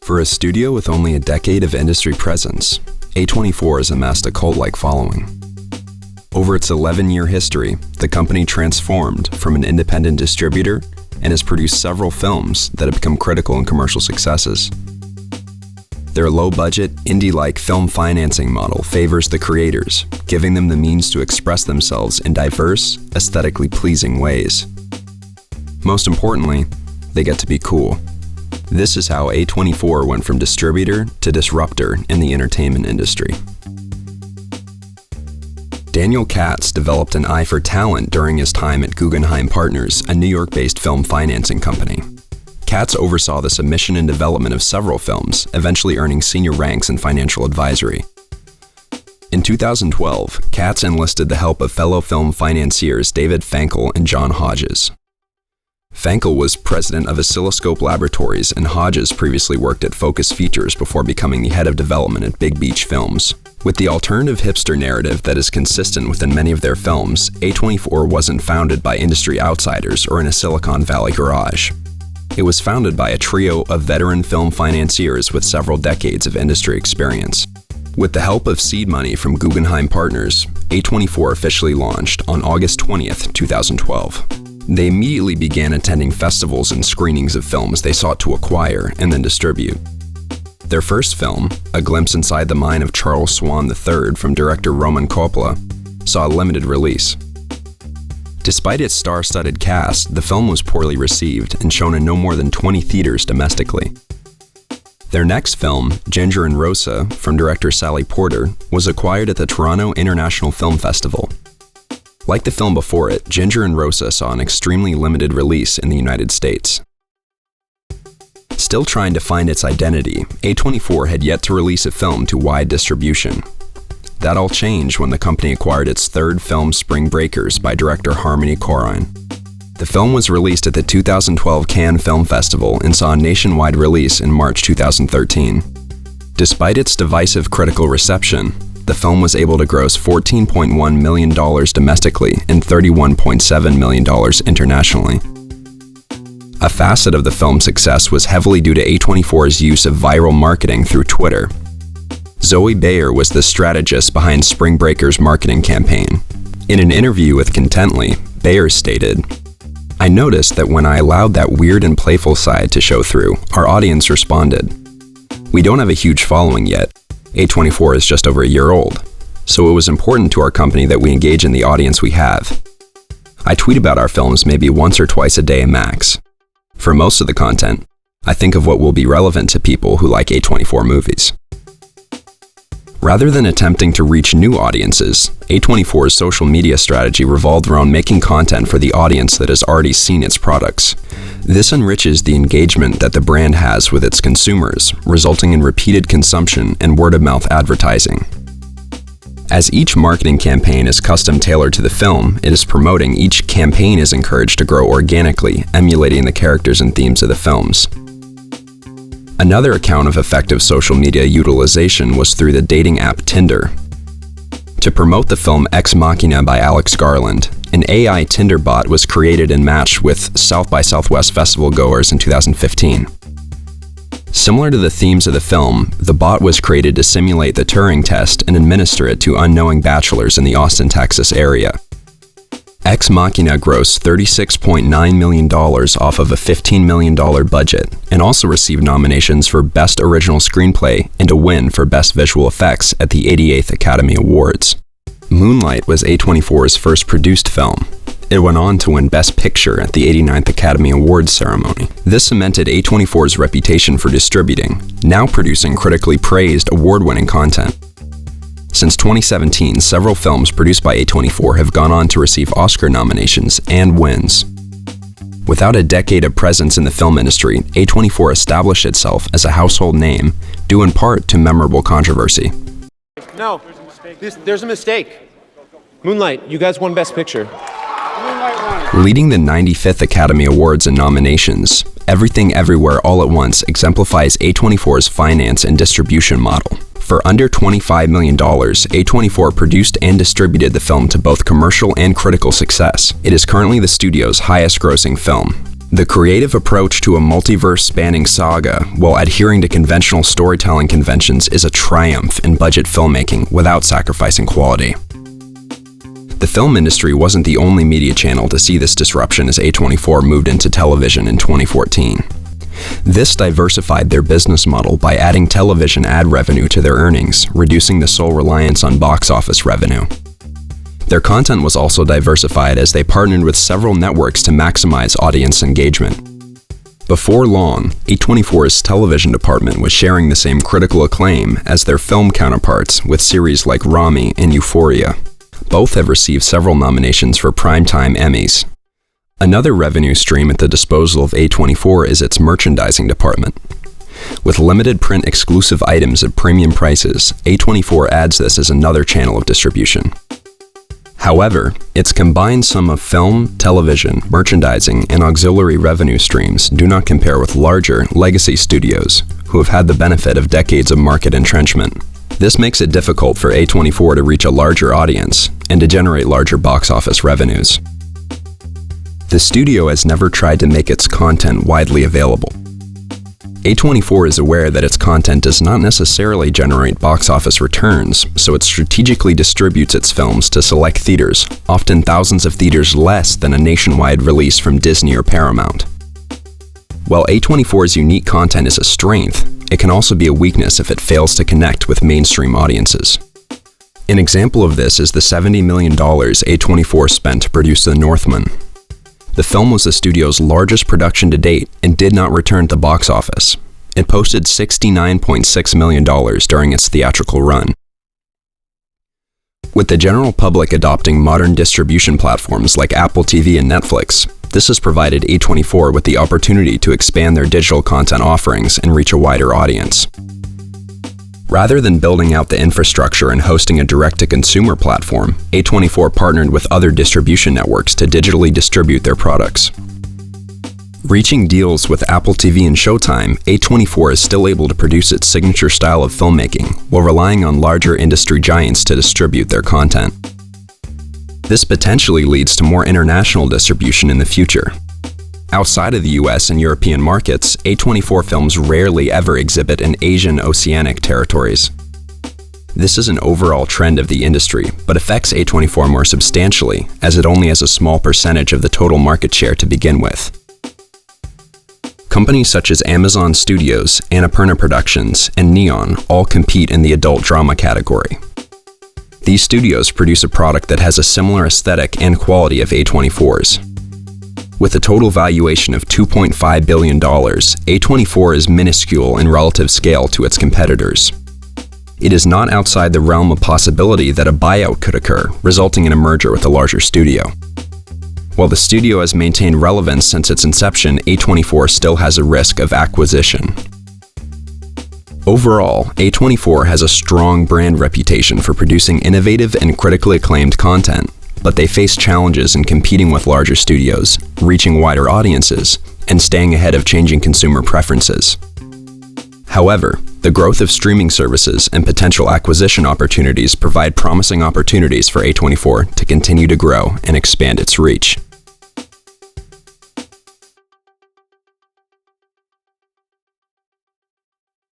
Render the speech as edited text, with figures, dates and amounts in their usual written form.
For a studio with only a decade of industry presence, A24 has amassed a cult-like following. Over its 11-year history, the company transformed from an independent distributor and has produced several films that have become critical and commercial successes. Their low-budget, indie-like film financing model favors the creators, giving them the means to express themselves in diverse, aesthetically pleasing ways. Most importantly, they get to be cool. This is how A24 went from distributor to disruptor in the entertainment industry. Daniel Katz developed an eye for talent during his time at Guggenheim Partners, a New York-based film financing company. Katz oversaw the submission and development of several films, eventually earning senior ranks in financial advisory. In 2012, Katz enlisted the help of fellow film financiers David Frankel and John Hodges. Frankel was president of Oscilloscope Laboratories, and Hodges previously worked at Focus Features before becoming the head of development at Big Beach Films. With the alternative hipster narrative that is consistent within many of their films, A24 wasn't founded by industry outsiders or in a Silicon Valley garage. It was founded by a trio of veteran film financiers with several decades of industry experience. With the help of seed money from Guggenheim Partners, A24 officially launched on August 20th, 2012. They immediately began attending festivals and screenings of films they sought to acquire and then distribute. Their first film, A Glimpse Inside the Mind of Charles Swan III from director Roman Coppola, saw a limited release. Despite its star-studded cast, the film was poorly received and shown in no more than 20 theaters domestically. Their next film, Ginger and Rosa, from director Sally Porter, was acquired at the Toronto International Film Festival. Like the film before it, Ginger and Rosa saw an extremely limited release in the United States. Still trying to find its identity, A24 had yet to release a film to wide distribution. That all changed when the company acquired its third film, Spring Breakers, by director Harmony Korine. The film was released at the 2012 Cannes Film Festival and saw a nationwide release in March 2013. Despite its divisive critical reception, the film was able to gross $14.1 million domestically and $31.7 million internationally. A facet of the film's success was heavily due to A24's use of viral marketing through Twitter. Zoe Bayer was the strategist behind Spring Breakers' marketing campaign. In an interview with Contently, Bayer stated, "I noticed that when I allowed that weird and playful side to show through, our audience responded. We don't have a huge following yet. A24 is just over a year old, so it was important to our company that we engage in the audience we have. I tweet about our films maybe once or twice a day max. For most of the content, I think of what will be relevant to people who like A24 movies." Rather than attempting to reach new audiences, A24's social media strategy revolved around making content for the audience that has already seen its products. This enriches the engagement that the brand has with its consumers, resulting in repeated consumption and word-of-mouth advertising. As each marketing campaign is custom-tailored to the film it is promoting, each campaign is encouraged to grow organically, emulating the characters and themes of the films. Another account of effective social media utilization was through the dating app Tinder. To promote the film Ex Machina by Alex Garland, an AI Tinder bot was created and matched with South by Southwest festival goers in 2015. Similar to the themes of the film, the bot was created to simulate the Turing test and administer it to unknowing bachelors in the Austin, Texas area. Ex Machina grossed $36.9 million off of a $15 million budget and also received nominations for Best Original Screenplay and a win for Best Visual Effects at the 88th Academy Awards. Moonlight was A24's first produced film. It went on to win Best Picture at the 89th Academy Awards ceremony. This cemented A24's reputation for distributing, now producing critically praised, award-winning content. Since 2017, several films produced by A24 have gone on to receive Oscar nominations and wins. Without a decade of presence in the film industry, A24 established itself as a household name, due in part to memorable controversy. No, there's a mistake. Moonlight, you guys won Best Picture. Leading the 95th Academy Awards in nominations, Everything Everywhere All at Once exemplifies A24's finance and distribution model. For under $25 million, A24 produced and distributed the film to both commercial and critical success. It is currently the studio's highest-grossing film. The creative approach to a multiverse-spanning saga while adhering to conventional storytelling conventions is a triumph in budget filmmaking without sacrificing quality. The film industry wasn't the only media channel to see this disruption as A24 moved into television in 2014. This diversified their business model by adding television ad revenue to their earnings, reducing the sole reliance on box office revenue. Their content was also diversified as they partnered with several networks to maximize audience engagement. Before long, A24's television department was sharing the same critical acclaim as their film counterparts with series like Rami and Euphoria. Both have received several nominations for Primetime Emmys. Another revenue stream at the disposal of A24 is its merchandising department. With limited print exclusive items at premium prices, A24 adds this as another channel of distribution. However, its combined sum of film, television, merchandising, and auxiliary revenue streams do not compare with larger, legacy studios who have had the benefit of decades of market entrenchment. This makes it difficult for A24 to reach a larger audience and to generate larger box office revenues. The studio has never tried to make its content widely available. A24 is aware that its content does not necessarily generate box office returns, so it strategically distributes its films to select theaters, often thousands of theaters less than a nationwide release from Disney or Paramount. While A24's unique content is a strength, it can also be a weakness if it fails to connect with mainstream audiences. An example of this is the $70 million A24 spent to produce The Northman. The film was the studio's largest production to date and did not return to the box office. It posted $69.6 million during its theatrical run. With the general public adopting modern distribution platforms like Apple TV and Netflix, this has provided A24 with the opportunity to expand their digital content offerings and reach a wider audience. Rather than building out the infrastructure and hosting a direct-to-consumer platform, A24 partnered with other distribution networks to digitally distribute their products. Reaching deals with Apple TV and Showtime, A24 is still able to produce its signature style of filmmaking while relying on larger industry giants to distribute their content. This potentially leads to more international distribution in the future. Outside of the US and European markets, A24 films rarely ever exhibit in Asian Oceanic territories. This is an overall trend of the industry, but affects A24 more substantially, as it only has a small percentage of the total market share to begin with. Companies such as Amazon Studios, Annapurna Productions, and Neon all compete in the adult drama category. These studios produce a product that has a similar aesthetic and quality of A24's. With a total valuation of $2.5 billion, A24 is minuscule in relative scale to its competitors. It is not outside the realm of possibility that a buyout could occur, resulting in a merger with a larger studio. While the studio has maintained relevance since its inception, A24 still has a risk of acquisition. Overall, A24 has a strong brand reputation for producing innovative and critically acclaimed content, but they face challenges in competing with larger studios, reaching wider audiences, and staying ahead of changing consumer preferences. However, the growth of streaming services and potential acquisition opportunities provide promising opportunities for A24 to continue to grow and expand its reach.